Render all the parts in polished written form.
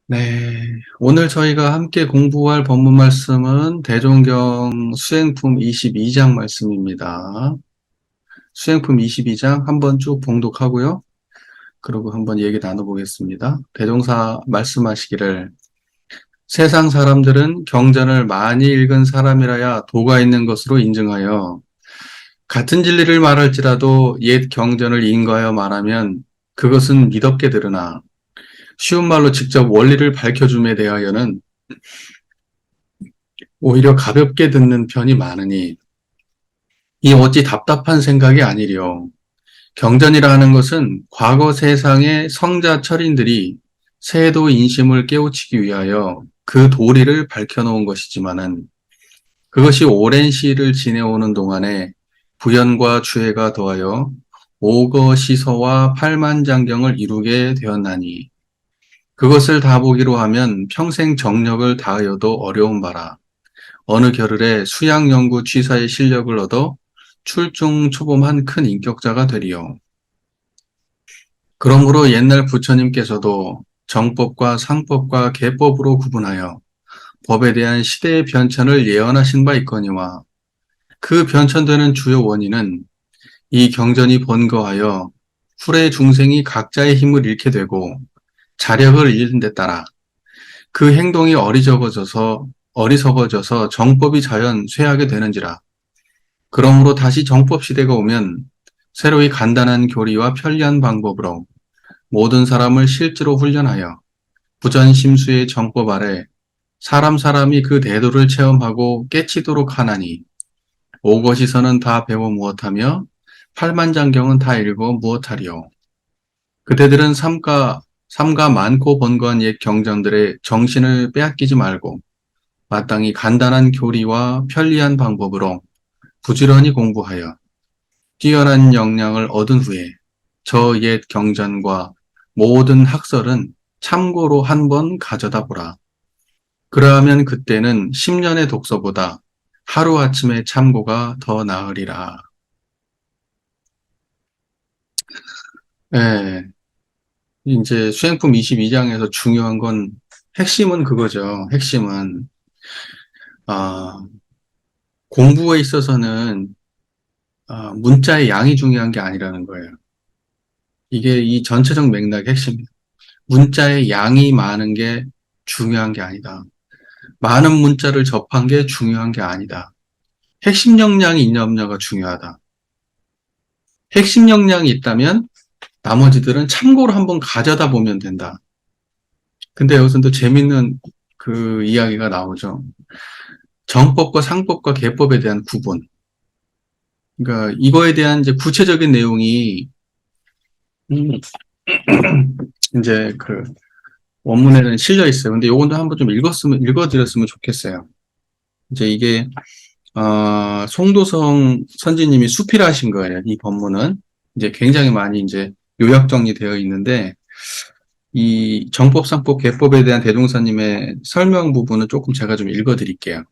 네, 오늘 저희가 함께 공부할 본문 말씀은 대종경 수행품 22장 말씀입니다. 수행품 22장 한번 쭉 봉독하고요. 그리고 한번 얘기 나눠보겠습니다. 대종사 말씀하시기를 세상 사람들은 경전을 많이 읽은 사람이라야 도가 있는 것으로 인증하여 같은 진리를 말할지라도 옛 경전을 인거하여 말하면 그것은 미덥게 들으나 쉬운 말로 직접 원리를 밝혀줌에 대하여는 오히려 가볍게 듣는 편이 많으니 이 어찌 답답한 생각이 아니리요. 경전이라 하는 것은 과거 세상의 성자 철인들이 세도 인심을 깨우치기 위하여 그 도리를 밝혀놓은 것이지만은 그것이 오랜 시일을 지내오는 동안에 부연과 주해가 더하여 오거시서와 팔만장경을 이루게 되었나니 그것을 다 보기로 하면 평생 정력을 다하여도 어려운 바라. 어느 겨를에 수양연구 취사의 실력을 얻어 출중초봄한 큰 인격자가 되리요. 그러므로 옛날 부처님께서도 정법과 상법과 계법으로 구분하여 법에 대한 시대의 변천을 예언하신 바 있거니와 그 변천되는 주요 원인은 이 경전이 번거하여 후래 중생이 각자의 힘을 잃게 되고 자력을 잃는 데 따라 그 행동이 어리석어져서 정법이 자연 쇠하게 되는지라. 그러므로 다시 정법 시대가 오면 새로이 간단한 교리와 편리한 방법으로 모든 사람을 실제로 훈련하여 부전심수의 정법 아래 사람이 그 대도를 체험하고 깨치도록 하나니 오것이서는 다 배워 무엇하며 팔만장경은 다 읽어 무엇하리요. 그대들은 삼가 많고 번거한 옛 경전들의 정신을 빼앗기지 말고 마땅히 간단한 교리와 편리한 방법으로 부지런히 공부하여 뛰어난 역량을 얻은 후에 저 옛 경전과 모든 학설은 참고로 한번 가져다 보라. 그러하면 그때는 10년의 독서보다 하루아침의 참고가 더 나으리라. 예, 이제 수행품 22장에서 중요한 건 핵심은 그거죠. 핵심은 아, 공부에 있어서는 문자의 양이 중요한 게 아니라는 거예요. 이게 이 전체적 맥락의 핵심입니다. 문자의 양이 많은 게 중요한 게 아니다. 많은 문자를 접한 게 중요한 게 아니다. 핵심 역량이 있냐 없냐가 중요하다. 핵심 역량이 있다면 나머지들은 참고로 한번 가져다 보면 된다. 근데 여기서 또 재밌는 그 이야기가 나오죠. 정법과 상법과 계법에 대한 구분. 그러니까 이거에 대한 이제 구체적인 내용이 이제 그 원문에는 실려 있어요. 근데 요건도 한번 좀 읽어드렸으면 좋겠어요. 이제 이게 송도성 선지님이 수필하신 거예요. 이 법문은 이제 굉장히 많이 이제 요약 정리되어 있는데 이 정법, 상법, 계법에 대한 대종사님의 설명 부분은 조금 제가 좀 읽어드릴게요.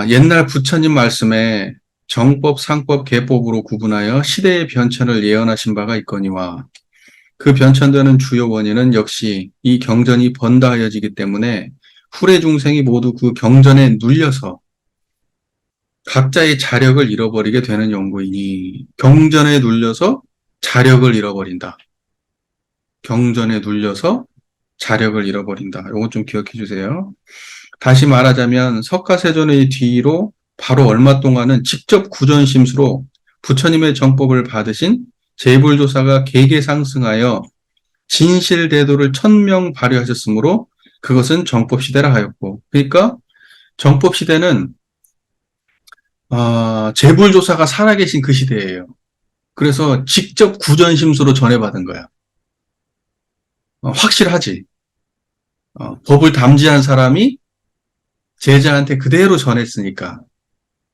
옛날 부처님 말씀에 정법, 상법, 계법으로 구분하여 시대의 변천을 예언하신 바가 있거니와 그 변천되는 주요 원인은 역시 이 경전이 번다하여지기 때문에 후래 중생이 모두 그 경전에 눌려서 각자의 자력을 잃어버리게 되는 연고이니 경전에 눌려서 자력을 잃어버린다. 경전에 눌려서 자력을 잃어버린다. 이건 좀 기억해 주세요. 다시 말하자면 석가세존의 뒤로 바로 얼마 동안은 직접 구전심수로 부처님의 정법을 받으신 제불조사가 계계상승하여 진실대도를 1000명 발휘하셨으므로 그것은 정법시대라 하였고, 그러니까 정법시대는 제불조사가 살아계신 그 시대예요. 그래서 직접 구전심수로 전해받은 거야. 확실하지. 법을 담지한 사람이 제자한테 그대로 전했으니까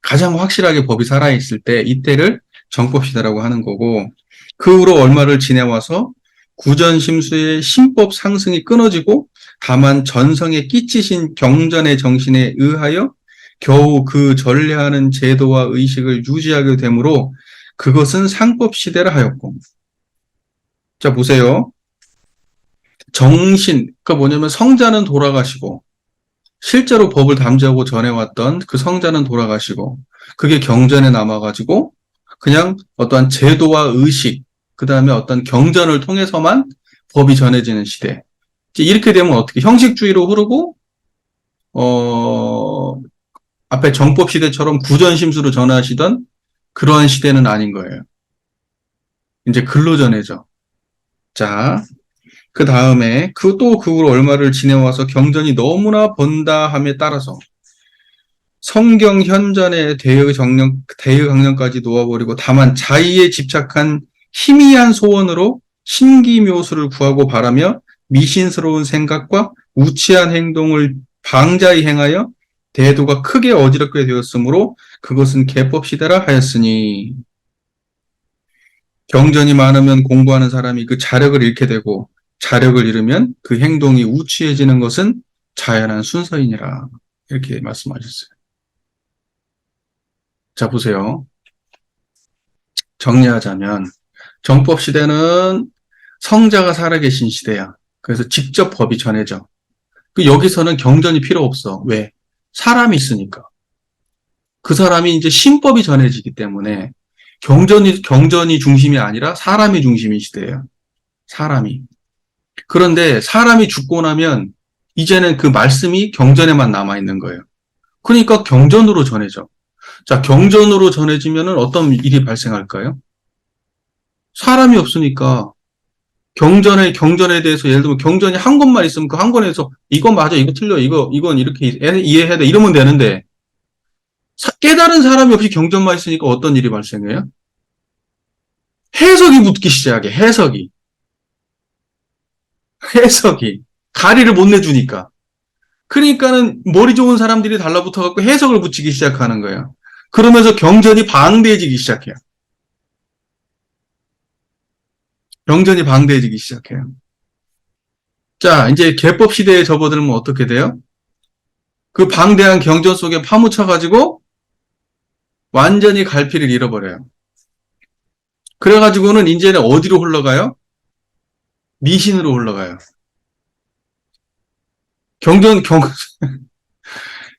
가장 확실하게 법이 살아있을 때 이때를 정법시대라고 하는 거고, 그 후로 얼마를 지내와서 구전심수의 신법 상승이 끊어지고 다만 전성에 끼치신 경전의 정신에 의하여 겨우 그 전례하는 제도와 의식을 유지하게 되므로 그것은 상법시대라 하였고. 자, 보세요. 그러니까 뭐냐면 성자는 돌아가시고, 실제로 법을 담지하고 전해왔던 그 성자는 돌아가시고, 그게 경전에 남아가지고, 그냥 어떠한 제도와 의식, 그 다음에 어떤 경전을 통해서만 법이 전해지는 시대. 이제 이렇게 되면 어떻게 형식주의로 흐르고, 어, 앞에 정법 시대처럼 구전심수로 전하시던 그러한 시대는 아닌 거예요. 이제 글로 전해져. 자, 그 다음에 그 후로 얼마를 지내와서 경전이 너무나 번다함에 따라서 성경 현전의 대의 강령까지 놓아버리고 다만 자의에 집착한 희미한 소원으로 신기묘수를 구하고 바라며 미신스러운 생각과 우치한 행동을 방자히 행하여 대도가 크게 어지럽게 되었으므로 그것은 계법 시대라 하였으니 경전이 많으면 공부하는 사람이 그 자력을 잃게 되고 자력을 잃으면 그 행동이 우치해지는 것은 자연한 순서이니라. 이렇게 말씀하셨어요. 자, 보세요. 정리하자면 정법 시대는 성자가 살아계신 시대야. 그래서 직접 법이 전해져. 여기서는 경전이 필요 없어. 왜? 사람이 있으니까. 그 사람이 이제 신법이 전해지기 때문에 경전이 중심이 아니라 사람이 중심인 시대예요. 사람이. 그런데 사람이 죽고 나면 이제는 그 말씀이 경전에만 남아있는 거예요. 그러니까 경전으로 전해져. 자, 경전으로 전해지면은 어떤 일이 발생할까요? 사람이 없으니까 경전에 대해서 예를 들면 경전이 한 권만 있으면 그 한 권에서 이건 맞아, 이거 틀려, 이건 이렇게 이해해야 돼, 이러면 되는데 깨달은 사람이 없이 경전만 있으니까 어떤 일이 발생해요? 해석이 붙기 시작해, 해석이. 가리를 못 내주니까. 그러니까는 머리 좋은 사람들이 달라붙어갖고 해석을 붙이기 시작하는 거예요. 그러면서 경전이 방대해지기 시작해요. 경전이 방대해지기 시작해요. 자, 이제 개법 시대에 접어들면 어떻게 돼요? 그 방대한 경전 속에 파묻혀가지고 완전히 갈피를 잃어버려요. 그래가지고는 이제는 어디로 흘러가요? 미신으로 흘러가요.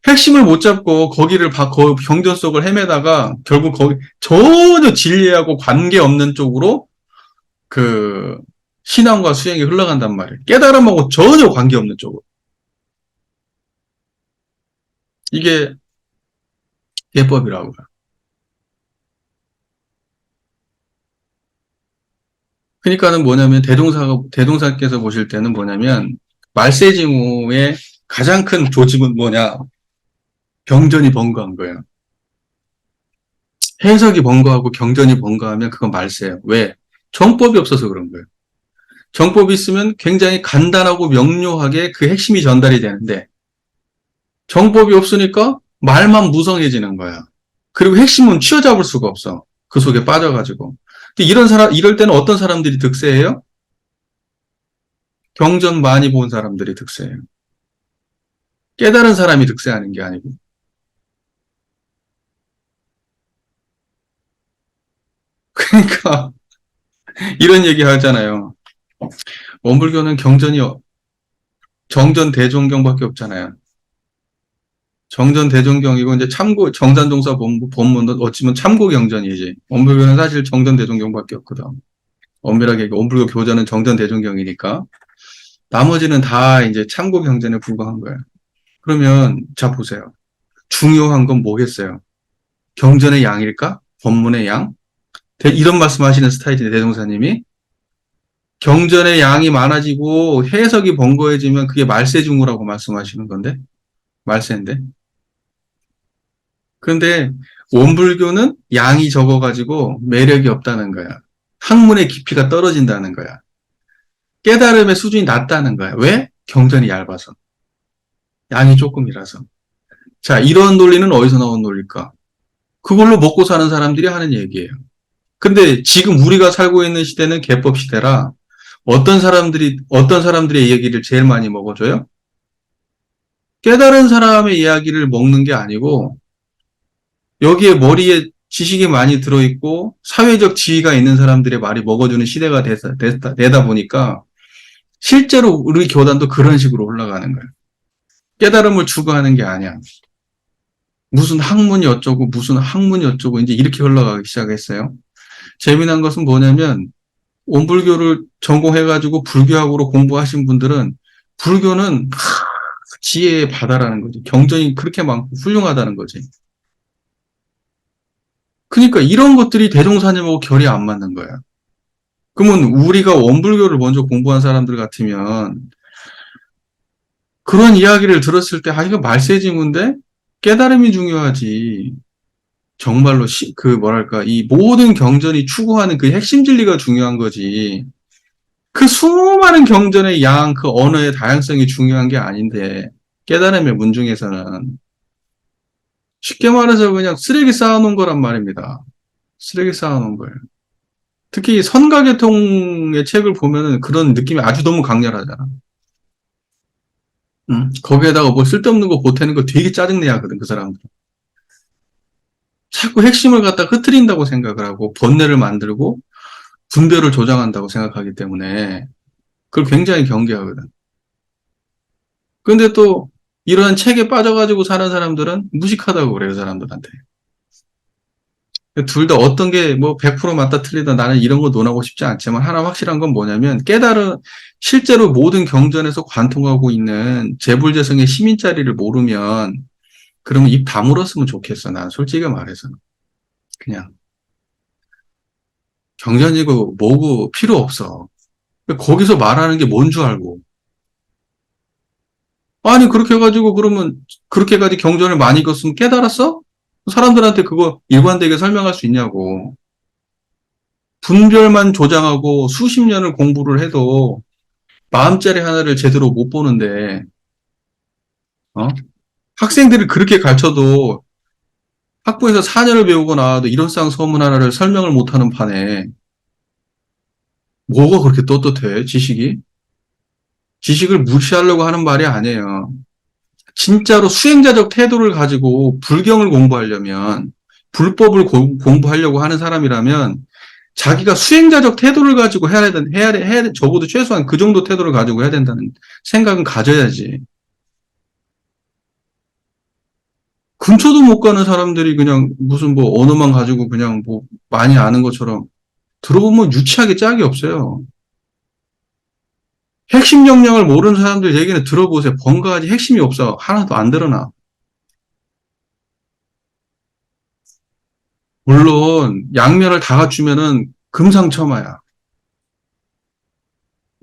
핵심을 못 잡고 경전 속을 헤매다가 결국 거기 전혀 진리하고 관계없는 쪽으로 그 신앙과 수행이 흘러간단 말이에요. 깨달음하고 전혀 관계없는 쪽으로. 이게 예법이라고요. 그러니까는 뭐냐면 대종사께서 보실 때는 뭐냐면 말세지무의 가장 큰 조짐은 뭐냐? 경전이 번거한 거예요. 해석이 번거하고 경전이 번거하면 그건 말세예요. 왜? 정법이 없어서 그런 거예요. 정법이 있으면 굉장히 간단하고 명료하게 그 핵심이 전달이 되는데 정법이 없으니까 말만 무성해지는 거야. 그리고 핵심은 쥐어잡을 수가 없어. 그 속에 빠져가지고. 이럴 때는 어떤 사람들이 득세해요? 경전 많이 본 사람들이 득세해요. 깨달은 사람이 득세하는 게 아니고. 그러니까 이런 얘기 하잖아요. 원불교는 정전 대종경밖에 없잖아요. 정전 대종경이고 이제 정산종사 본문도 어찌면 참고경전이지. 원불교는 사실 정전 대종경밖에 없거든. 엄밀하게 원불교 교전은 정전 대종경이니까 나머지는 다 이제 참고경전에 불과한 거예요. 그러면 자 보세요. 중요한 건 뭐겠어요? 경전의 양일까? 법문의 양? 이런 말씀하시는 스타일이네 대종사님이. 경전의 양이 많아지고 해석이 번거해지면 그게 말세중우라고 말씀하시는 건데 말세인데. 그런데 원불교는 양이 적어가지고 매력이 없다는 거야. 학문의 깊이가 떨어진다는 거야. 깨달음의 수준이 낮다는 거야. 왜? 경전이 얇아서. 양이 조금이라서. 자, 이런 논리는 어디서 나온 논리일까? 그걸로 먹고 사는 사람들이 하는 얘기예요. 근데 지금 우리가 살고 있는 시대는 개법 시대라 어떤 사람들의 이야기를 제일 많이 먹어줘요? 깨달은 사람의 이야기를 먹는 게 아니고 여기에 머리에 지식이 많이 들어있고 사회적 지위가 있는 사람들의 말이 먹어주는 시대가 되다 보니까 실제로 우리 교단도 그런 식으로 올라가는 거예요. 깨달음을 추구하는 게 아니야. 무슨 학문이 어쩌고 무슨 학문이 어쩌고 이제 이렇게 흘러가기 시작했어요. 재미난 것은 뭐냐면 원불교를 전공해가지고 불교학으로 공부하신 분들은 불교는 지혜의 바다라는 거지. 경전이 그렇게 많고 훌륭하다는 거지. 그러니까 이런 것들이 대종사님하고 결이 안 맞는 거야. 그러면 우리가 원불교를 먼저 공부한 사람들 같으면 그런 이야기를 들었을 때, 이거 말세지문데 깨달음이 중요하지. 정말로 뭐랄까, 이 모든 경전이 추구하는 그 핵심 진리가 중요한 거지. 그 수많은 경전의 양, 그 언어의 다양성이 중요한 게 아닌데, 깨달음의 문중에서는 쉽게 말해서 그냥 쓰레기 쌓아놓은 거란 말입니다. 쓰레기 쌓아놓은 거예요. 특히 선가계통의 책을 보면은 그런 느낌이 아주 너무 강렬하잖아. 거기에다가 뭐 쓸데없는 거 보태는 거 되게 짜증내야 하거든, 그 사람들. 자꾸 핵심을 갖다 흐트린다고 생각을 하고, 번뇌를 만들고, 분별을 조장한다고 생각하기 때문에, 그걸 굉장히 경계하거든. 근데 또, 이런 책에 빠져가지고 사는 사람들은 무식하다고 그래요, 사람들한테. 둘 다 어떤 게 뭐 100% 맞다 틀리다 나는 이런 거 논하고 싶지 않지만 하나 확실한 건 뭐냐면 실제로 모든 경전에서 관통하고 있는 재불재성의 시민자리를 모르면 그러면 입 다물었으면 좋겠어. 난 솔직히 말해서. 그냥 경전이고 뭐고 필요 없어. 거기서 말하는 게 뭔 줄 알고. 아니 그렇게 해가지고 그러면 그렇게까지 경전을 많이 읽었으면 깨달았어? 사람들한테 그거 일관되게 설명할 수 있냐고. 분별만 조장하고 수십 년을 공부를 해도 마음자리 하나를 제대로 못 보는데, 어? 학생들이 그렇게 가르쳐도 학부에서 4년을 배우고 나와도 이론상 소문 하나를 설명을 못하는 판에 뭐가 그렇게 떳떳해, 지식이? 지식을 무시하려고 하는 말이 아니에요. 진짜로 수행자적 태도를 가지고 불경을 공부하려면, 불법을 공부하려고 하는 사람이라면 자기가 수행자적 태도를 가지고 적어도 최소한 그 정도 태도를 가지고 해야 된다는 생각은 가져야지. 근처도 못 가는 사람들이 그냥 무슨 뭐 언어만 가지고 그냥 뭐 많이 아는 것처럼 들어보면 유치하게 짝이 없어요. 핵심 역량을 모르는 사람들 얘기는 들어보세요. 번가하지 핵심이 없어. 하나도 안 드러나. 물론 양면을 다 갖추면은 금상첨화야.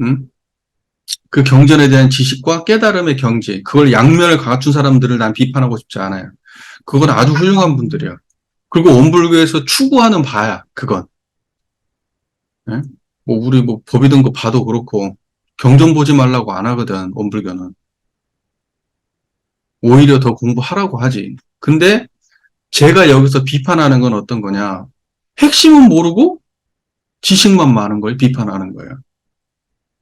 응? 그 경전에 대한 지식과 깨달음의 경지, 그걸 양면을 갖춘 사람들을 난 비판하고 싶지 않아요. 그건 아주 훌륭한 분들이야. 그리고 원불교에서 추구하는 바야, 그건. 예? 뭐 우리 뭐 법이든 거 봐도 그렇고 경전 보지 말라고 안 하거든, 원불교는. 오히려 더 공부하라고 하지. 근데 제가 여기서 비판하는 건 어떤 거냐? 핵심은 모르고 지식만 많은 걸 비판하는 거예요.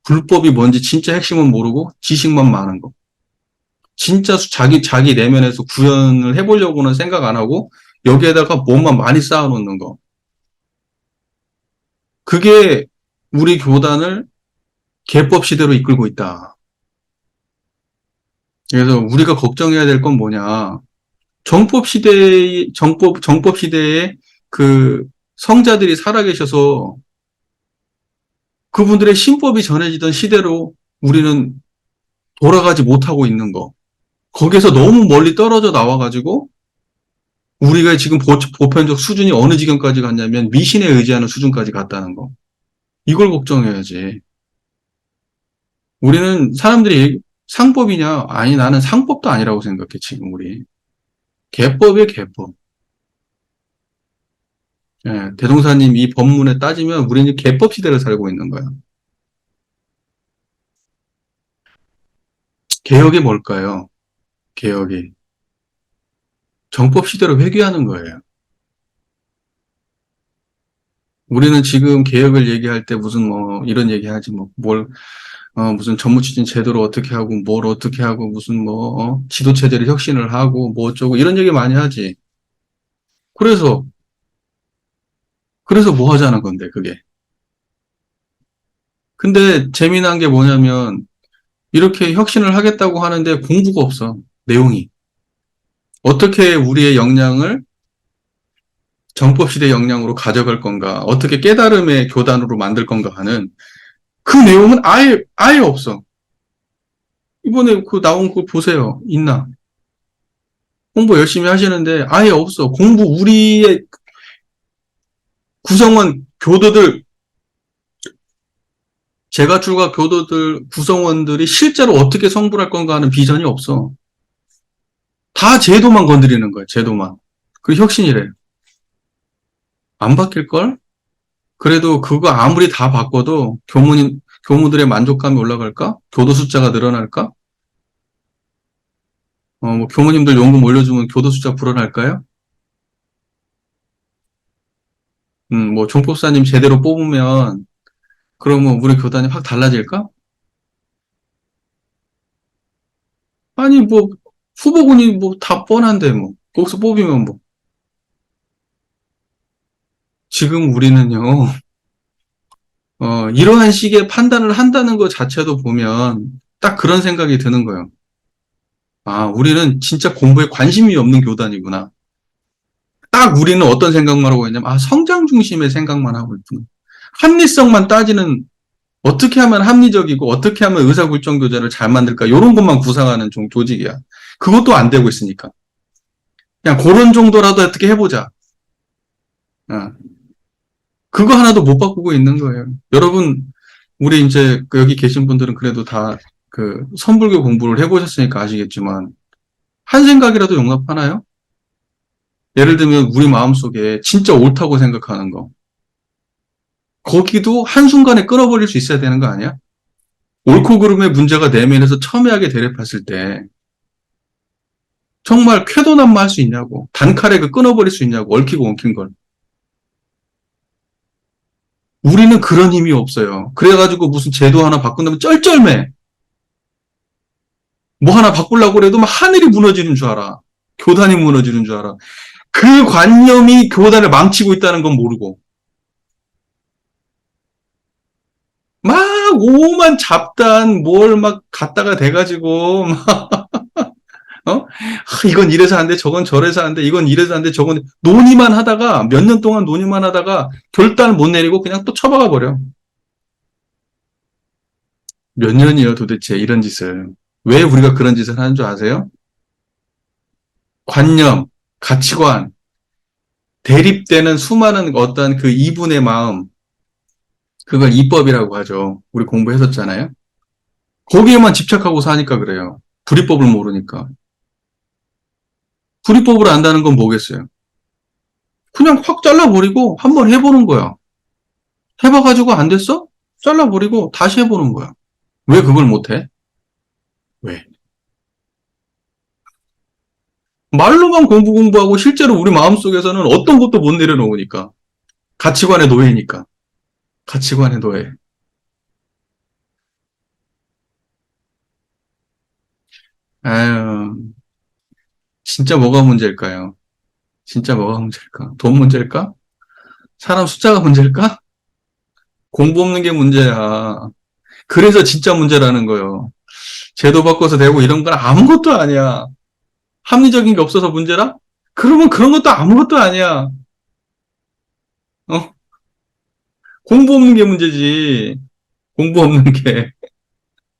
불법이 뭔지 진짜 핵심은 모르고 지식만 많은 거. 진짜 자기 내면에서 구현을 해보려고는 생각 안 하고 여기에다가 뭐만 많이 쌓아놓는 거. 그게 우리 교단을 계법 시대로 이끌고 있다. 그래서 우리가 걱정해야 될 건 뭐냐. 정법 시대에 그 성자들이 살아계셔서 그분들의 신법이 전해지던 시대로 우리는 돌아가지 못하고 있는 거. 거기서 너무 멀리 떨어져 나와가지고 우리가 지금 보편적 수준이 어느 지경까지 갔냐면 미신에 의지하는 수준까지 갔다는 거. 이걸 걱정해야지. 우리는 상법이냐? 아니, 나는 상법도 아니라고 생각해, 지금 우리. 개법이에요, 개법. 예, 대동사님 이 법문에 따지면 우리는 개법 시대를 살고 있는 거야. 개혁이 뭘까요? 개혁이. 정법 시대로 회귀하는 거예요. 우리는 지금 개혁을 얘기할 때 무슨 뭐 이런 얘기 하지 뭐 무슨 전무추진 제도를 어떻게 하고 뭘 어떻게 하고 무슨 지도 체제를 혁신을 하고 뭐 어쩌고 이런 얘기 많이 하지. 그래서 뭐 하자는 건데 그게. 근데 재미난 게 뭐냐면 이렇게 혁신을 하겠다고 하는데 공부가 없어. 내용이. 어떻게 우리의 역량을 정법시대 역량으로 가져갈 건가, 어떻게 깨달음의 교단으로 만들 건가 하는 그 내용은 아예 없어. 이번에 그 나온 거 보세요. 있나? 공부 열심히 하시는데 아예 없어. 공부 우리의 구성원 교도들, 재가출과 교도들 구성원들이 실제로 어떻게 성불할 건가 하는 비전이 없어. 다 제도만 건드리는 거야. 제도만. 그리고 혁신이래. 안 바뀔걸? 그래도 그거 아무리 다 바꿔도 교무들의 만족감이 올라갈까? 교도 숫자가 늘어날까? 뭐 교무님들 연금 올려주면 교도 숫자 불어날까요? 뭐 종법사님 제대로 뽑으면 그러면 우리 교단이 확 달라질까? 아니 뭐 후보군이 뭐 다 뻔한데 뭐 거기서 뽑으면 뭐 지금 우리는요 이러한 식의 판단을 한다는 것 자체도 보면 딱 그런 생각이 드는 거예요. 아, 우리는 진짜 공부에 관심이 없는 교단이구나. 딱 우리는 어떤 생각만 하고 있냐면, 아, 성장 중심의 생각만 하고 있구나. 합리성만 따지는, 어떻게 하면 합리적이고, 어떻게 하면 의사결정교제를 잘 만들까, 이런 것만 구상하는 조직이야. 그것도 안 되고 있으니까. 그냥 그런 정도라도 어떻게 해보자. 어. 그거 하나도 못 바꾸고 있는 거예요. 여러분, 우리 이제 여기 계신 분들은 그래도 다 그 선불교 공부를 해보셨으니까 아시겠지만, 한 생각이라도 용납하나요? 예를 들면 우리 마음속에 진짜 옳다고 생각하는 거. 거기도 한순간에 끊어버릴 수 있어야 되는 거 아니야? 옳고 그름의 문제가 내면에서 첨예하게 대립했을 때 정말 쾌도난무할 수 있냐고. 단칼에 그 끊어버릴 수 있냐고. 얽히고 엉킨 걸. 우리는 그런 힘이 없어요. 그래가지고 무슨 제도 하나 바꾼다면 쩔쩔매. 뭐 하나 바꾸려고 해도 막 하늘이 무너지는 줄 알아. 교단이 무너지는 줄 알아. 그 관념이 교단을 망치고 있다는 건 모르고. 막 오만 잡단 뭘 막 갖다가 대가지고 이건 이래서 안 돼, 저건 저래서 안 돼, 이건 이래서 안 돼, 저건 논의만 하다가 몇 년 동안 논의만 하다가 결단을 못 내리고 그냥 또 처박아 버려. 몇 년이요 도대체 이런 짓을. 왜 우리가 그런 짓을 하는 줄 아세요? 관념, 가치관, 대립되는 수많은 어떤 그 이분의 마음, 그걸 이법이라고 하죠. 우리 공부했었잖아요. 거기에만 집착하고 사니까 그래요. 불이법을 모르니까. 불이법을 안다는 건 뭐겠어요? 그냥 확 잘라버리고 한번 해보는 거야. 해봐가지고 안 됐어? 잘라버리고 다시 해보는 거야. 왜 그걸 못해? 왜? 말로만 공부하고 실제로 우리 마음속에서는 어떤 것도 못 내려놓으니까. 가치관의 노예니까. 가치관의 노예. 아유, 진짜 뭐가 문제일까요? 진짜 뭐가 문제일까? 돈 문제일까? 사람 숫자가 문제일까? 공부 없는 게 문제야. 그래서 진짜 문제라는 거예요. 제도 바꿔서 되고 이런 건 아무것도 아니야. 합리적인 게 없어서 문제라? 그러면 그런 것도 아무것도 아니야. 어? 공부 없는 게 문제지. 공부 없는 게.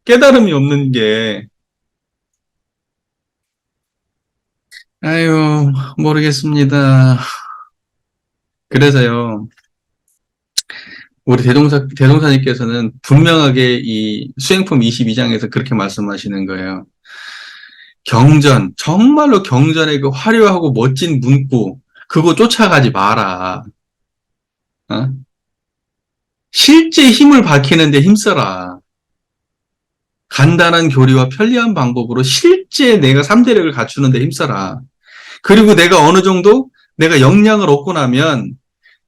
깨달음이 없는 게. 아유, 모르겠습니다. 그래서요, 우리 대동사님께서는 분명하게 이 수행품 22장에서 그렇게 말씀하시는 거예요. 경전, 정말로 경전의 그 화려하고 멋진 문구, 그거 쫓아가지 마라. 어? 실제 힘을 밝히는데 힘써라. 간단한 교리와 편리한 방법으로 실제 내가 3대력을 갖추는데 힘써라. 그리고 내가 어느 정도 내가 역량을 얻고 나면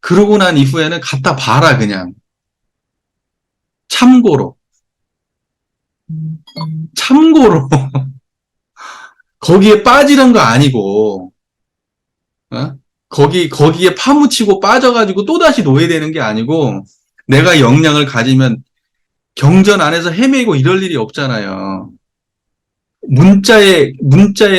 그러고 난 이후에는 갖다 봐라 그냥. 참고로. 참고로. 거기에 빠지는 거 아니고 어? 거기에 파묻히고 빠져가지고 또다시 노예되는 게 아니고 내가 역량을 가지면 경전 안에서 헤매고 이럴 일이 없잖아요. 문자에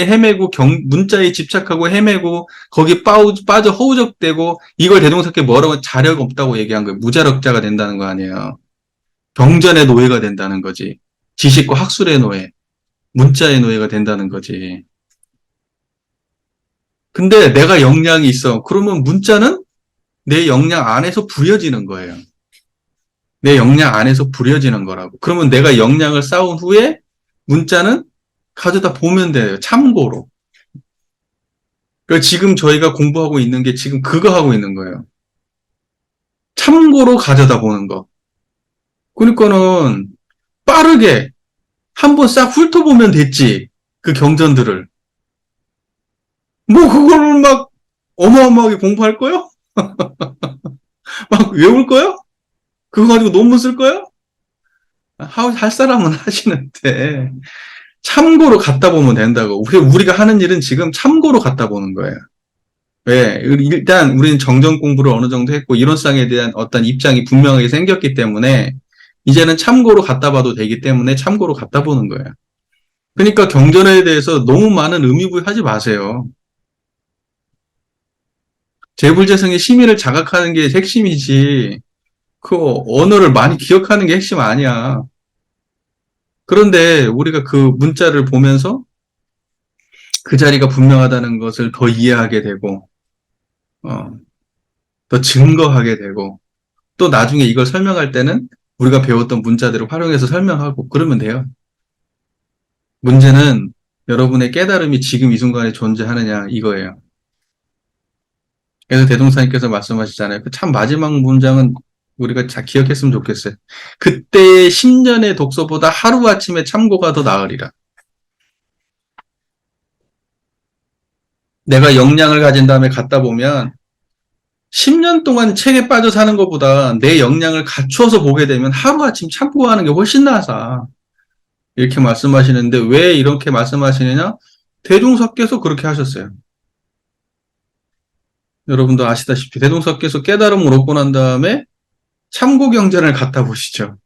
헤매고, 문자에 집착하고 헤매고, 거기 빠져 허우적대고, 이걸 대동사께 뭐라고 자력 없다고 얘기한 거예요. 무자력자가 된다는 거 아니에요. 경전의 노예가 된다는 거지. 지식과 학술의 노예, 문자의 노예가 된다는 거지. 근데 내가 역량이 있어. 그러면 문자는 내 역량 안에서 부려지는 거예요. 내 역량 안에서 부려지는 거라고. 그러면 내가 역량을 쌓은 후에 문자는 가져다 보면 돼요. 참고로. 그러니까 지금 저희가 공부하고 있는 게 지금 그거 하고 있는 거예요. 참고로 가져다 보는 거. 그러니까는 빠르게 한번 싹 훑어보면 됐지. 그 경전들을. 뭐 그걸 막 어마어마하게 공부할 거요? 막 외울 거요? 그거 가지고 논문 쓸 거요? 할 사람은 하시는데 참고로 갖다 보면 된다고. 우리가 하는 일은 지금 참고로 갖다 보는 거예요. 왜? 일단 우리는 정정 공부를 어느 정도 했고 이론상에 대한 어떤 입장이 분명하게 생겼기 때문에 이제는 참고로 갖다 봐도 되기 때문에 참고로 갖다 보는 거예요. 그러니까 경전에 대해서 너무 많은 의미부여하지 마세요. 재불재성의 심의를 자각하는 게 핵심이지 그 언어를 많이 기억하는 게 핵심 아니야. 그런데 우리가 그 문자를 보면서 그 자리가 분명하다는 것을 더 이해하게 되고 어, 더 증거하게 되고 또 나중에 이걸 설명할 때는 우리가 배웠던 문자들을 활용해서 설명하고 그러면 돼요. 문제는 여러분의 깨달음이 지금 이 순간에 존재하느냐 이거예요. 그래서 대동사님께서 말씀하시잖아요. 그 참 마지막 문장은 우리가 잘 기억했으면 좋겠어요. 그때의 10년의 독서보다 하루아침에 참고가 더 나으리라. 내가 역량을 가진 다음에 갖다 보면 10년 동안 책에 빠져 사는 것보다 내 역량을 갖추어서 보게 되면 하루아침 참고하는 게 훨씬 나아서 이렇게 말씀하시는데 왜 이렇게 말씀하시느냐? 대종사께서 그렇게 하셨어요. 여러분도 아시다시피 대종사께서 깨달음을 얻고 난 다음에 참고경전을 갖다 보시죠.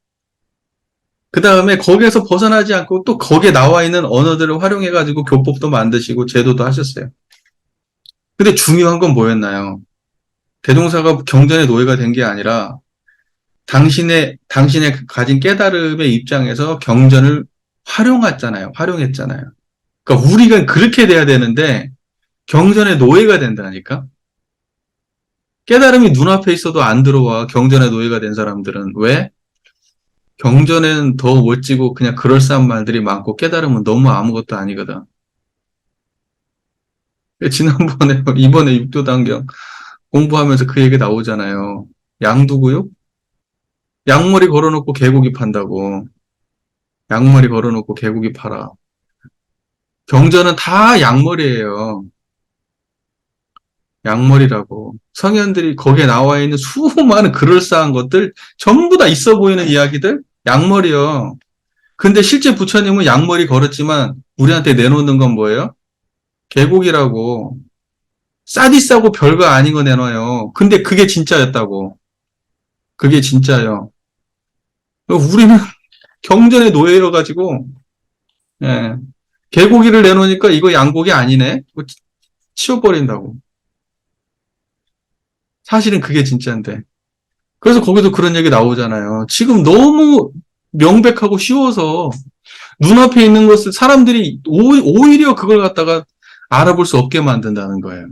그 다음에 거기에서 벗어나지 않고 또 거기에 나와 있는 언어들을 활용해가지고 교법도 만드시고 제도도 하셨어요. 근데 중요한 건 뭐였나요? 대종사가 경전의 노예가 된 게 아니라 당신의 가진 깨달음의 입장에서 경전을 활용했잖아요. 그러니까 우리가 그렇게 돼야 되는데 경전의 노예가 된다니까? 깨달음이 눈앞에 있어도 안 들어와 경전의 노예가 된 사람들은 왜? 경전에는 더 멋지고 그냥 그럴싸한 말들이 많고 깨달음은 너무 아무것도 아니거든. 지난번에 이번에 육도단경 공부하면서 그 얘기 나오잖아요. 양두구요? 양머리 걸어놓고 개고기 판다고. 양머리 걸어놓고 개고기 팔아. 경전은 다 양머리예요. 양머리라고. 성현들이 거기에 나와 있는 수많은 그럴싸한 것들 전부 다 있어 보이는 이야기들 양머리요. 근데 실제 부처님은 양머리 걸었지만 우리한테 내놓는 건 뭐예요? 계곡이라고. 싸디싸고 별거 아닌 거 내놔요. 근데 그게 진짜였다고. 그게 진짜요. 우리는 경전의 노예여가지고 예. 개고기를 내놓으니까 이거 양고기 아니네. 치워버린다고. 사실은 그게 진짜인데. 그래서 거기서 그런 얘기 나오잖아요. 지금 너무 명백하고 쉬워서 눈앞에 있는 것을 사람들이 오히려 그걸 갖다가 알아볼 수 없게 만든다는 거예요.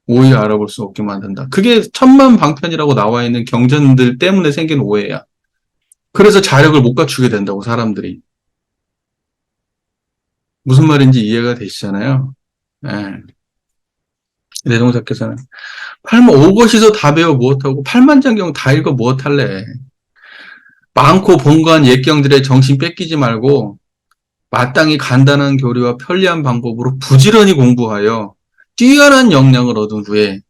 오히려 알아볼 수 없게 만든다. 그게 천만방편이라고 나와 있는 경전들 때문에 생긴 오해야. 그래서 자력을 못 갖추게 된다고 사람들이. 무슨 말인지 이해가 되시잖아요. 예. 내동사께서는 오것이서 다 배워 무엇하고 팔만장경 다 읽어 무엇할래. 많고 본관 옛경들의 정신 뺏기지 말고 마땅히 간단한 교리와 편리한 방법으로 부지런히 공부하여 뛰어난 역량을 얻은 후에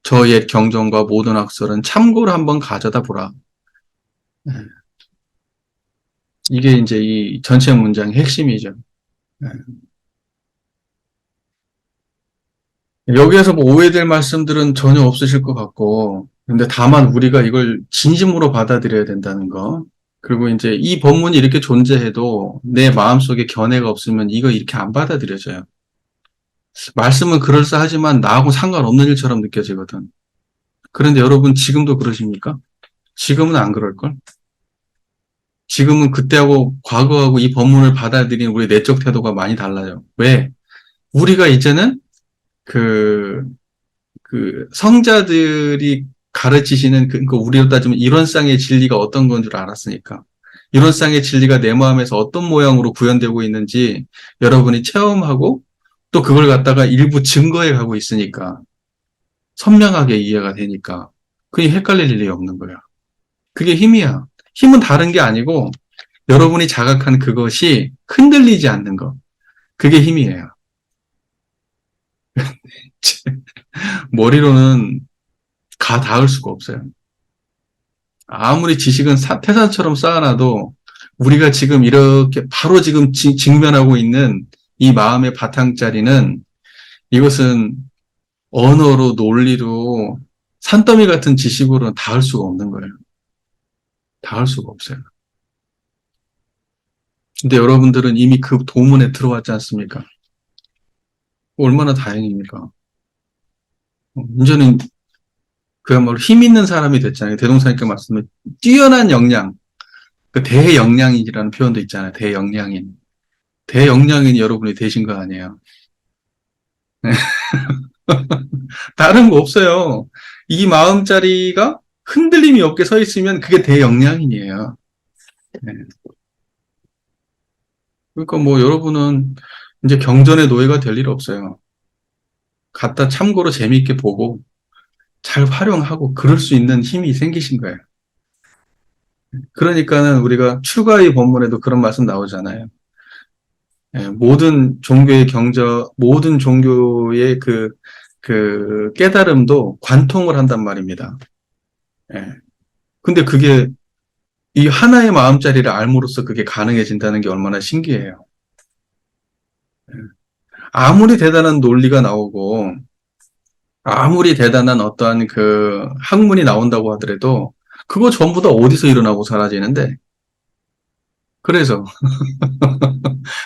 저 옛 경전과 모든 학설은 참고를 한번 가져다 보라. 이게 이제 이 전체 문장의 핵심이죠. 여기에서 뭐 오해될 말씀들은 전혀 없으실 것 같고, 근데 다만 우리가 이걸 진심으로 받아들여야 된다는 거. 그리고 이제 이 법문이 이렇게 존재해도 내 마음속에 견해가 없으면 이거 이렇게 안 받아들여져요. 말씀은 그럴싸하지만 나하고 상관없는 일처럼 느껴지거든. 그런데 여러분 지금도 그러십니까? 지금은 안 그럴걸? 지금은 그때하고 과거하고 이 법문을 받아들이는 우리 내적 태도가 많이 달라요. 왜? 우리가 이제는 그, 그 성자들이 가르치시는 그러니까 우리로 따지면 이론상의 진리가 어떤 건 줄 알았으니까. 이론상의 진리가 내 마음에서 어떤 모양으로 구현되고 있는지 여러분이 체험하고 또 그걸 갖다가 일부 증거해 가고 있으니까 선명하게 이해가 되니까 그게 헷갈릴 일이 없는 거야. 그게 힘이야. 힘은 다른 게 아니고 여러분이 자각한 그것이 흔들리지 않는 것. 그게 힘이에요. 머리로는 가 닿을 수가 없어요. 아무리 지식은 태산처럼 쌓아놔도 우리가 지금 이렇게 바로 지금 직면하고 있는 이 마음의 바탕자리는 이것은 언어로 논리로 산더미 같은 지식으로는 닿을 수가 없는 거예요. 닿을 수가 없어요. 근데 여러분들은 이미 그 도문에 들어왔지 않습니까? 얼마나 다행입니까? 이제는 그야말로 힘 있는 사람이 됐잖아요. 대동사님께 말씀을 뛰어난 역량, 그 대역량인이라는 표현도 있잖아요. 대역량인. 대역량인이 여러분이 되신 거 아니에요. 다른 거 없어요. 이 마음자리가 흔들림이 없게 서 있으면 그게 대역량인이에요. 네. 그러니까 뭐 여러분은 이제 경전의 노예가 될 일 없어요. 갖다 참고로 재미있게 보고 잘 활용하고 그럴 수 있는 힘이 생기신 거예요. 그러니까는 우리가 출가의 본문에도 그런 말씀 나오잖아요. 예, 모든 종교의 그 깨달음도 관통을 한단 말입니다. 예. 근데 그게 이 하나의 마음자리를 알므로써 그게 가능해진다는 게 얼마나 신기해요. 아무리 대단한 논리가 나오고, 아무리 대단한 어떠한 그 학문이 나온다고 하더라도, 그거 전부 다 어디서 일어나고 사라지는데, 그래서,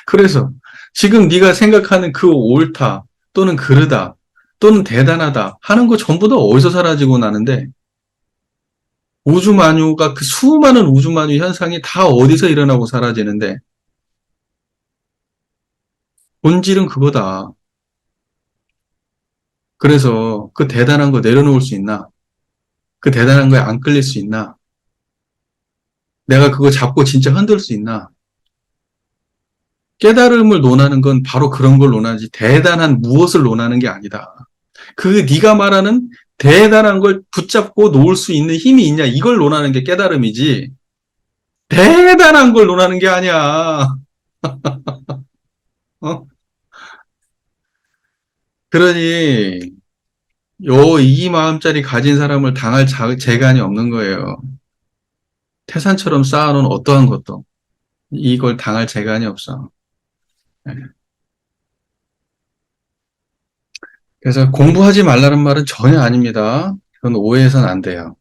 그래서, 지금 네가 생각하는 그 옳다, 또는 그르다, 또는 대단하다 하는 거 전부 다 어디서 사라지고 나는데, 우주만유가 그 수많은 우주만유 현상이 다 어디서 일어나고 사라지는데, 본질은 그거다. 그래서 그 대단한 거 내려놓을 수 있나? 그 대단한 거에 안 끌릴 수 있나? 내가 그거 잡고 진짜 흔들 수 있나? 깨달음을 논하는 건 바로 그런 걸 논하지 대단한 무엇을 논하는 게 아니다. 그 네가 말하는 대단한 걸 붙잡고 놓을 수 있는 힘이 있냐 이걸 논하는 게 깨달음이지 대단한 걸 논하는 게 아니야. 어? 그러니 이 마음짜리 가진 사람을 당할 재간이 없는 거예요. 태산처럼 쌓아놓은 어떠한 것도 이걸 당할 재간이 없어. 네. 그래서 공부하지 말라는 말은 전혀 아닙니다. 그건 오해해서는 안 돼요.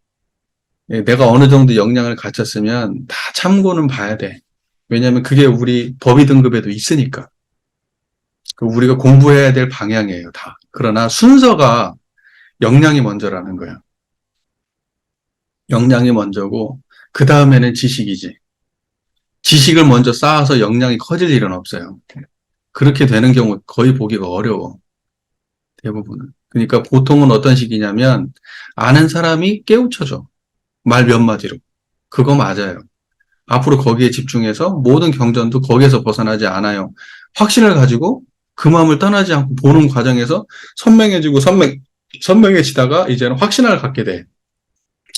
예, 내가 어느 정도 역량을 갖췄으면 다 참고는 봐야 돼. 왜냐하면 그게 우리 법의 등급에도 있으니까. 우리가 공부해야 될 방향이에요, 다. 그러나 순서가 역량이 먼저라는 거예요. 역량이 먼저고, 그 다음에는 지식이지. 지식을 먼저 쌓아서 역량이 커질 일은 없어요. 그렇게 되는 경우 거의 보기가 어려워. 대부분은. 그러니까 보통은 어떤 식이냐면, 아는 사람이 깨우쳐줘. 말 몇 마디로. 그거 맞아요. 앞으로 거기에 집중해서 모든 경전도 거기에서 벗어나지 않아요. 확신을 가지고 그 마음을 떠나지 않고 보는 과정에서 선명해지고 선명해지다가 이제는 확신을 갖게 돼.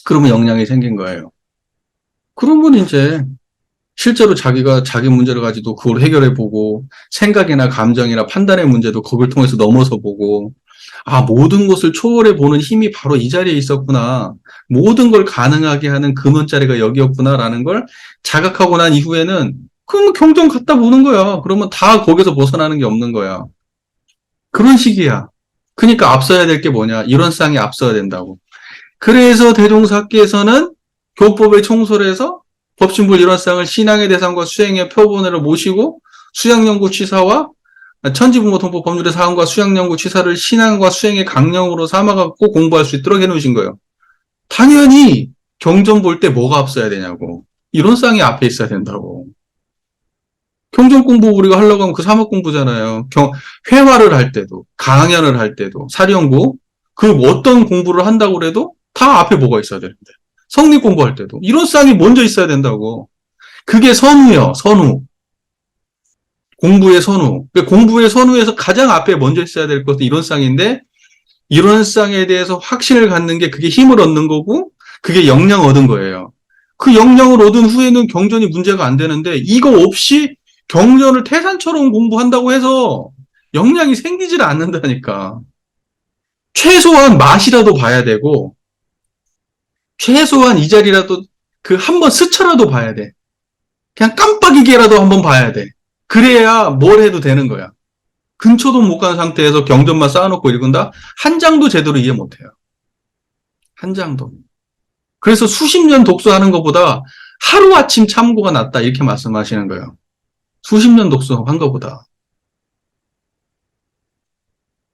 그러면 역량이 생긴 거예요. 그러면 이제 실제로 자기가 자기 문제를 가지고 그걸 해결해 보고 생각이나 감정이나 판단의 문제도 그걸 통해서 넘어서 보고 아, 모든 것을 초월해 보는 힘이 바로 이 자리에 있었구나. 모든 걸 가능하게 하는 근원자리가 여기였구나라는 걸 자각하고 난 이후에는 그러면 경전 갖다 보는 거야. 그러면 다 거기서 벗어나는 게 없는 거야. 그런 식이야. 그러니까 앞서야 될 게 뭐냐. 이론상에 앞서야 된다고. 그래서 대종사께서는 교법을 총솔해서 법신불 일원상을 신앙의 대상과 수행의 표본으로 모시고 수양연구 취사와 천지부모 통법 법률의 사항과 수양연구 취사를 신앙과 수행의 강령으로 삼아갖고 공부할 수 있도록 해놓으신 거예요. 당연히 경전 볼 때 뭐가 앞서야 되냐고. 이론상이 앞에 있어야 된다고. 경전 공부 우리가 하려고 하면 그 사목 공부잖아요. 회화를 할 때도, 강연을 할 때도, 사령고, 그 어떤 공부를 한다고 그래도 다 앞에 뭐가 있어야 되는데. 성립 공부할 때도. 이론상이 먼저 있어야 된다고. 그게 선우요, 선우. 공부의 선우. 공부의 선우에서 가장 앞에 먼저 있어야 될 것도 이론상인데, 이론상에 대해서 확신을 갖는 게 그게 힘을 얻는 거고, 그게 역량 얻은 거예요. 그 역량을 얻은 후에는 경전이 문제가 안 되는데, 이거 없이 경전을 태산처럼 공부한다고 해서 역량이 생기질 않는다니까. 최소한 맛이라도 봐야 되고, 최소한 이 자리라도 그 한번 스쳐라도 봐야 돼. 그냥 깜빡이게라도 한번 봐야 돼. 그래야 뭘 해도 되는 거야. 근처도 못 간 상태에서 경전만 쌓아놓고 읽은다? 한 장도 제대로 이해 못해요. 한 장도. 그래서 수십 년 독서하는 것보다 하루아침 참고가 낫다 이렇게 말씀하시는 거예요. 수십 년 독서한 것보다.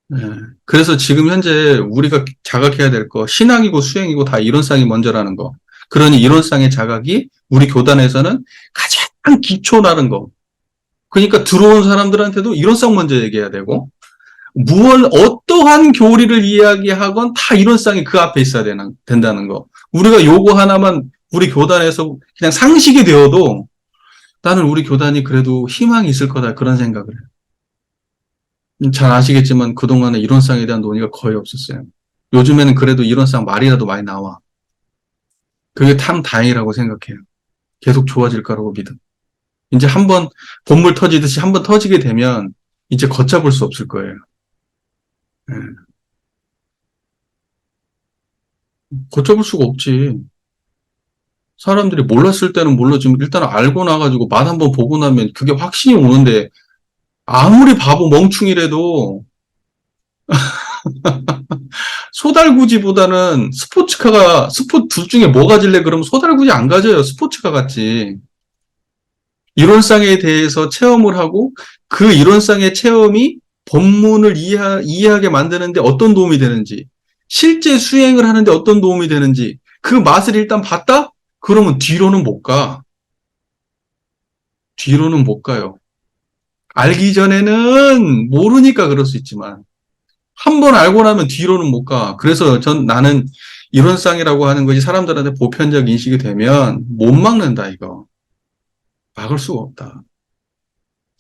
네. 그래서 지금 현재 우리가 자각해야 될 거, 신앙이고 수행이고 다 이론상이 먼저라는 거. 그러니 이론상의 자각이 우리 교단에서는 가장 기초라는 거. 그러니까 들어온 사람들한테도 이론상 먼저 얘기해야 되고, 어떠한 교리를 이야기하건 다 이론상이 그 앞에 있어야 된다는 거. 우리가 요거 하나만 우리 교단에서 그냥 상식이 되어도 나는 우리 교단이 그래도 희망이 있을 거다 그런 생각을 해요. 잘 아시겠지만 그동안에 이론상에 대한 논의가 거의 없었어요. 요즘에는 그래도 이론상 말이라도 많이 나와. 그게 참 다행이라고 생각해요. 계속 좋아질 거라고 믿음. 이제 한번 본물 터지듯이 한번 터지게 되면 이제 걷잡을 수 없을 거예요. 네. 걷잡을 수가 없지. 사람들이 몰랐을 때는 몰랐지만 일단 알고 나가지고 맛 한번 보고 나면 그게 확신이 오는데 아무리 바보 멍충이라도 소달구지보다는 스포츠 둘 중에 뭐 가질래? 그러면 소달구지 안 가져요. 스포츠카 같지. 이론상에 대해서 체험을 하고 그 이론상의 체험이 법문을 이해하게 만드는데 어떤 도움이 되는지, 실제 수행을 하는데 어떤 도움이 되는지 그 맛을 일단 봤다? 그러면 뒤로는 못 가. 뒤로는 못 가요. 알기 전에는 모르니까 그럴 수 있지만 한 번 알고 나면 뒤로는 못 가. 그래서 나는 이론상이라고 하는 것이 사람들한테 보편적 인식이 되면 못 막는다 이거. 막을 수가 없다.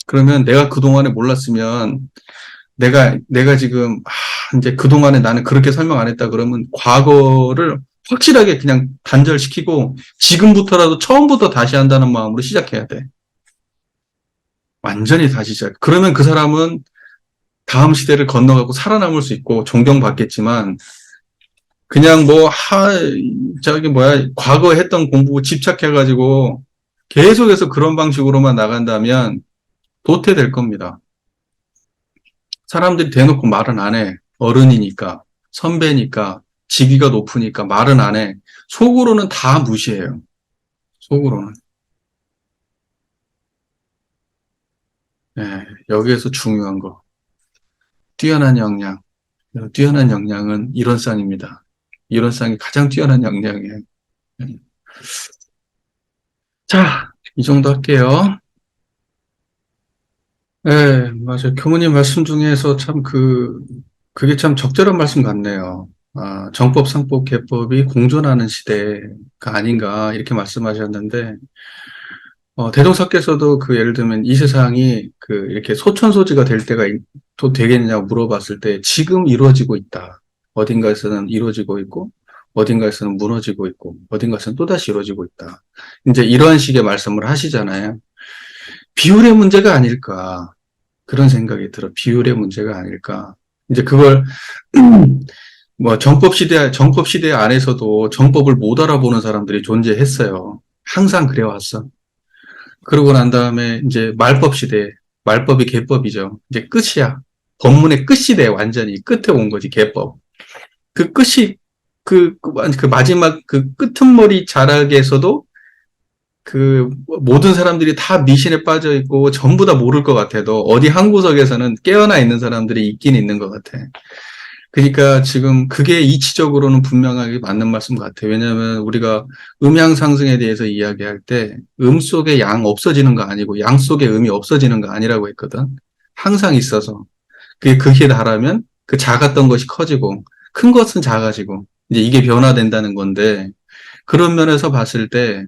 그러면 내가 그동안에 몰랐으면 내가 지금 이제 그동안에 나는 그렇게 설명 안 했다 그러면 과거를 확실하게 그냥 단절시키고 지금부터라도 처음부터 다시 한다는 마음으로 시작해야 돼. 완전히 다시 시작. 그러면 그 사람은 다음 시대를 건너가고 살아남을 수 있고 존경받겠지만 그냥 과거에 했던 공부 집착해가지고 계속해서 그런 방식으로만 나간다면 도태될 겁니다. 사람들이 대놓고 말은 안 해. 어른이니까, 선배니까, 직위가 높으니까 말은 안 해. 속으로는 다 무시해요. 속으로는. 네, 여기에서 중요한 거. 뛰어난 역량. 뛰어난 역량은 이론상입니다. 이론상이 가장 뛰어난 역량이에요. 네. 자, 이 정도 할게요. 네, 맞아요. 교무님 말씀 중에서 그게 참 적절한 말씀 같네요. 정법, 상법, 개법이 공존하는 시대가 아닌가, 이렇게 말씀하셨는데, 대종사께서도 예를 들면 이 세상이 이렇게 소천소지가 될 때가 또 되겠냐고 물어봤을 때, 지금 이루어지고 있다. 어딘가에서는 이루어지고 있고, 어딘가에서는 무너지고 있고, 어딘가에서는 또다시 이루어지고 있다. 이제 이러한 식의 말씀을 하시잖아요. 비율의 문제가 아닐까. 그런 생각이 들어. 비율의 문제가 아닐까. 이제 그걸, 정법 시대 안에서도 정법을 못 알아보는 사람들이 존재했어요. 항상 그래왔어. 그러고 난 다음에 이제 말법 시대, 말법이 개법이죠. 이제 끝이야. 법문의 끝시대 완전히 끝에 온 거지, 개법. 그 끝이, 그 마지막 그 끄트머리 자락에서도 모든 사람들이 다 미신에 빠져 있고 전부 다 모를 것 같아도 어디 한 구석에서는 깨어나 있는 사람들이 있긴 있는 것 같아. 그러니까 지금 그게 이치적으로는 분명하게 맞는 말씀 같아요. 왜냐하면 우리가 음양 상승에 대해서 이야기할 때 음 속에 양 없어지는 거 아니고 양 속에 음이 없어지는 거 아니라고 했거든. 항상 있어서. 그게 극에 달하면 그 작았던 것이 커지고 큰 것은 작아지고 이제 이게 변화된다는 건데 그런 면에서 봤을 때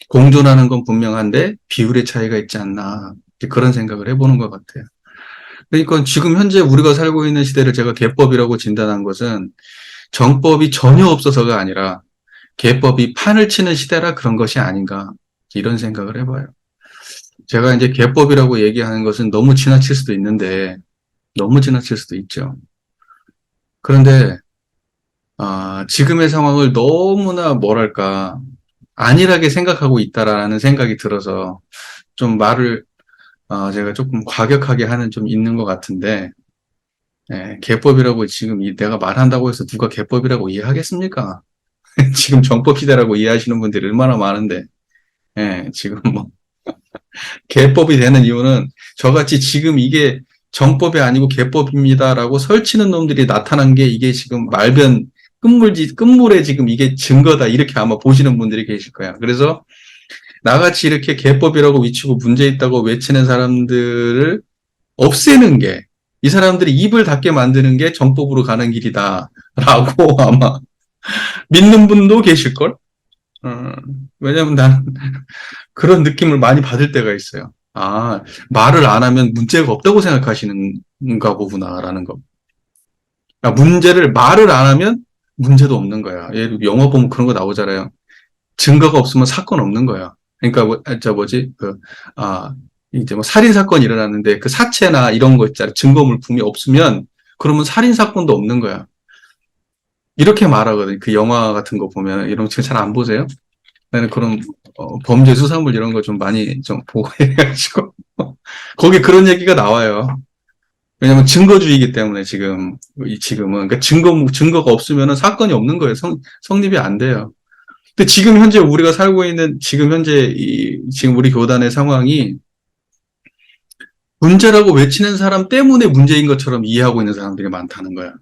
공존하는 건 분명한데 비율의 차이가 있지 않나 그런 생각을 해보는 것 같아요. 그러니까 지금 현재 우리가 살고 있는 시대를 제가 계법이라고 진단한 것은 정법이 전혀 없어서가 아니라 계법이 판을 치는 시대라 그런 것이 아닌가 이런 생각을 해봐요. 제가 이제 계법이라고 얘기하는 것은 너무 지나칠 수도 있는데 너무 지나칠 수도 있죠. 그런데 지금의 상황을 너무나 뭐랄까 안일하게 생각하고 있다라는 생각이 들어서 좀 말을 제가 조금 과격하게 하는 좀 있는 것 같은데 예, 개법이라고 지금 내가 말한다고 해서 누가 개법이라고 이해하겠습니까? 지금 정법 시대라고 이해하시는 분들이 얼마나 많은데 예, 지금 뭐 개법이 되는 이유는 저같이 지금 이게 정법이 아니고 개법입니다라고 설치는 놈들이 나타난 게 이게 지금 말변 끝물에 지금 이게 증거다 이렇게 아마 보시는 분들이 계실 거야. 그래서 나같이 이렇게 개법이라고 외치고 문제 있다고 외치는 사람들을 없애는 게, 이 사람들이 입을 닫게 만드는 게 정법으로 가는 길이다라고 아마 믿는 분도 계실걸? 왜냐면 나는 그런 느낌을 많이 받을 때가 있어요. 말을 안 하면 문제가 없다고 생각하시는가 보구나라는 거. 그러니까 말을 안 하면 문제도 없는 거야. 예를 들어 영화 보면 그런 거 나오잖아요. 증거가 없으면 사건 없는 거야. 그러니까 이제 뭐 살인 사건이 일어났는데 그 사체나 이런 거 있잖아. 증거 물품이 없으면 그러면 살인 사건도 없는 거야. 이렇게 말하거든. 그 영화 같은 거 보면 이런 거 잘 안 보세요? 나는 그런 범죄 수사물 이런 거 좀 많이 좀 보고 해가지고 거기 그런 얘기가 나와요. 왜냐면 증거주의이기 때문에 지금은 그러니까 증거가 없으면은 사건이 없는 거예요. 성립이 안 돼요. 근데 지금 현재 우리가 살고 있는 지금 현재 지금 우리 교단의 상황이 문제라고 외치는 사람 때문에 문제인 것처럼 이해하고 있는 사람들이 많다는 거야.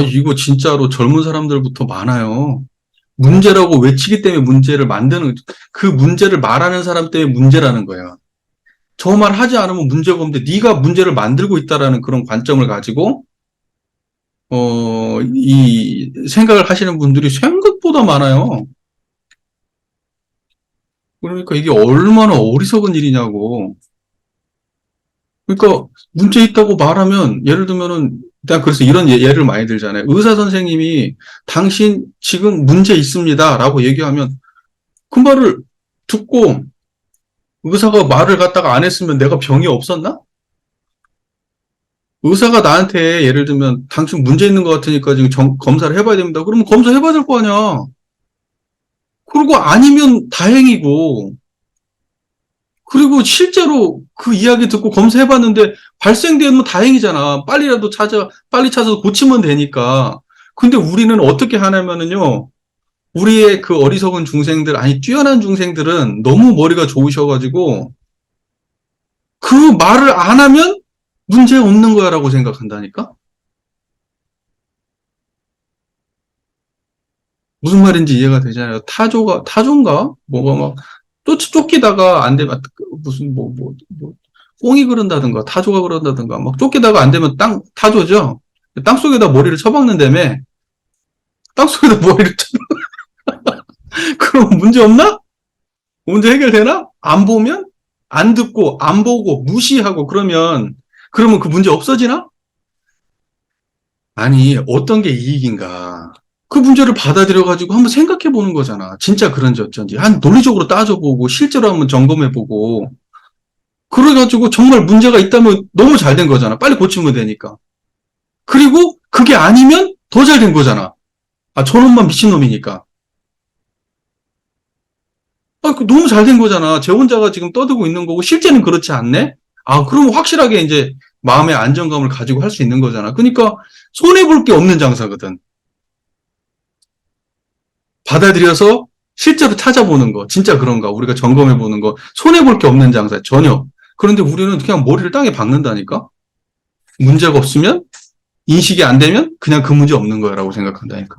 이거 진짜로 젊은 사람들부터 많아요. 문제라고 외치기 때문에 문제를 만드는, 그 문제를 말하는 사람 때문에 문제라는 거야. 저 말 하지 않으면 문제가 없는데 네가 문제를 만들고 있다라는 그런 관점을 가지고 이 생각을 하시는 분들이 생각보다 많아요. 그러니까 이게 얼마나 어리석은 일이냐고. 그러니까 문제 있다고 말하면 예를 들면은 일단 그래서 이런 예를 많이 들잖아요. 의사 선생님이 당신 지금 문제 있습니다라고 얘기하면 그 말을 듣고 의사가 말을 갖다가 안 했으면 내가 병이 없었나? 의사가 나한테 예를 들면 당신 문제 있는 것 같으니까 지금 검사를 해봐야 됩니다. 그러면 검사해봐야 될 거 아니야. 그리고 아니면 다행이고 그리고 실제로 그 이야기 듣고 검사해봤는데 발생되면 다행이잖아. 빨리 찾아서 고치면 되니까. 근데 우리는 어떻게 하냐면은요, 우리의 그 어리석은 중생들, 아니, 뛰어난 중생들은 너무 머리가 좋으셔가지고, 그 말을 안 하면 문제 없는 거야라고 생각한다니까? 무슨 말인지 이해가 되잖아요. 타조인가? 뭐가 막, 쫓기다가 안 되면, 무슨, 꽁이 그런다든가, 타조가 그런다든가, 막 쫓기다가 안 되면 타조죠? 땅 속에다 머리를 쳐박는다며? 땅 속에다 머리를 그럼 문제 없나? 문제 해결되나? 안 보면? 안 듣고, 안 보고, 무시하고, 그러면 그 문제 없어지나? 아니, 어떤 게 이익인가? 그 문제를 받아들여가지고 한번 생각해 보는 거잖아. 진짜 그런지 어쩐지. 한 논리적으로 따져보고, 실제로 한번 점검해보고, 그래가지고 정말 문제가 있다면 너무 잘 된 거잖아. 빨리 고치면 되니까. 그리고 그게 아니면 더 잘 된 거잖아. 저놈만 미친놈이니까. 너무 잘 된 거잖아. 제 혼자가 지금 떠들고 있는 거고, 실제는 그렇지 않네? 그럼 확실하게 이제 마음의 안정감을 가지고 할 수 있는 거잖아. 그러니까 손해볼 게 없는 장사거든. 받아들여서 실제로 찾아보는 거, 진짜 그런가, 우리가 점검해보는 거, 손해볼 게 없는 장사, 전혀. 그런데 우리는 그냥 머리를 땅에 박는다니까? 문제가 없으면, 인식이 안 되면, 그냥 그 문제 없는 거야라고 생각한다니까.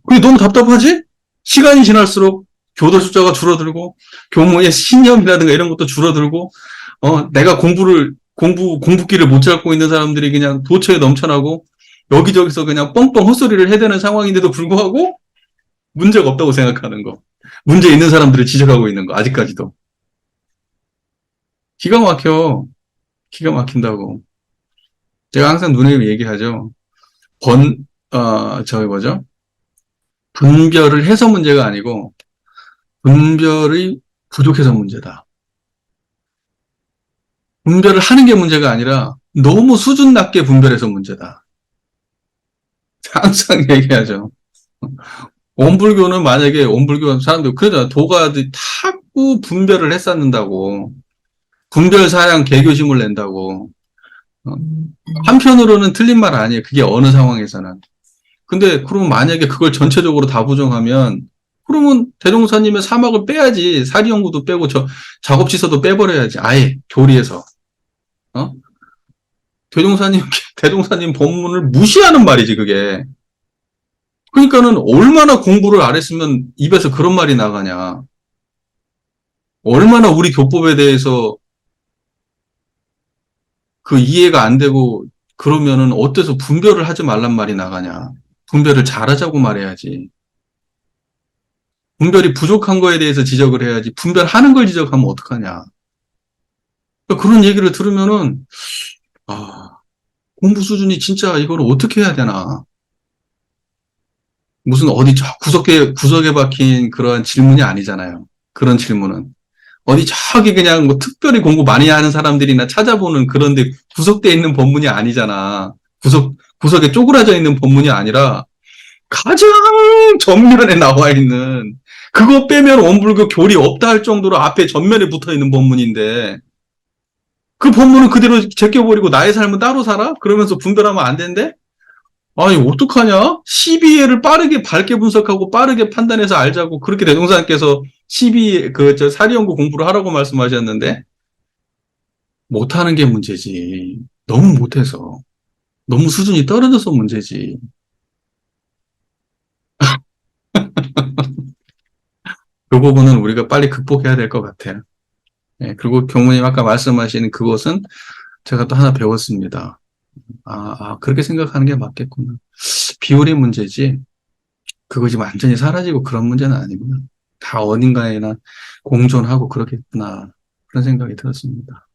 그게 너무 답답하지? 시간이 지날수록 교도 숫자가 줄어들고, 교무의 신념이라든가 이런 것도 줄어들고, 내가 공부기를 못 잡고 있는 사람들이 그냥 도처에 넘쳐나고, 여기저기서 그냥 뻥뻥 헛소리를 해대는 상황인데도 불구하고, 문제가 없다고 생각하는 거. 문제 있는 사람들을 지적하고 있는 거, 아직까지도. 기가 막혀. 기가 막힌다고. 제가 항상 누누이 얘기하죠. 저기 뭐죠? 분별을 해서 문제가 아니고, 분별이 부족해서 문제다. 분별을 하는 게 문제가 아니라, 너무 수준 낮게 분별해서 문제다. 항상 얘기하죠. 원불교는 만약에 원불교 사람들, 그러잖아. 도가들이 자꾸 분별을 했었는다고. 분별 사양 개교심을 낸다고. 어, 한편으로는 틀린 말 아니에요. 그게 어느 상황에서는. 근데 그러면 만약에 그걸 전체적으로 다 부정하면 그러면 대종사님의 사막을 빼야지. 사리연구도 빼고 작업지서도 빼버려야지. 아예 교리에서. 어? 대종사님 대종사님 법문을 무시하는 말이지 그게. 그러니까는 얼마나 공부를 안 했으면 입에서 그런 말이 나가냐. 얼마나 우리 교법에 대해서 그 이해가 안 되고 그러면은 어때서 분별을 하지 말란 말이 나가냐. 분별을 잘하자고 말해야지. 분별이 부족한 거에 대해서 지적을 해야지. 분별하는 걸 지적하면 어떡하냐. 그러니까 그런 얘기를 들으면은, 공부 수준이 진짜 이걸 어떻게 해야 되나. 무슨 어디 저 구석에 박힌 그런 질문이 아니잖아요. 그런 질문은. 어디 저기 그냥 뭐 특별히 공부 많이 하는 사람들이나 찾아보는 그런데 구석되어 있는 본문이 아니잖아. 구석에 쪼그라져 있는 본문이 아니라 가장 전면에 나와 있는 그거 빼면 원불교 교리 없다 할 정도로 앞에 전면에 붙어 있는 본문인데 그 본문은 그대로 제껴버리고 나의 삶은 따로 살아? 그러면서 분별하면 안 된대? 아니 어떡하냐? 12회를 빠르게 밝게 분석하고 빠르게 판단해서 알자고 그렇게 대종사님께서 12 사리연구 공부를 하라고 말씀하셨는데 못하는 게 문제지. 너무 못해서. 너무 수준이 떨어져서 문제지. 그 부분은 우리가 빨리 극복해야 될 것 같아요. 예, 그리고 경무님 아까 말씀하신 그것은 제가 또 하나 배웠습니다. 그렇게 생각하는 게 맞겠구나. 비율의 문제지, 그거 지금 완전히 사라지고 그런 문제는 아니구나. 다 어딘가에나 공존하고 그렇겠구나. 그런 생각이 들었습니다.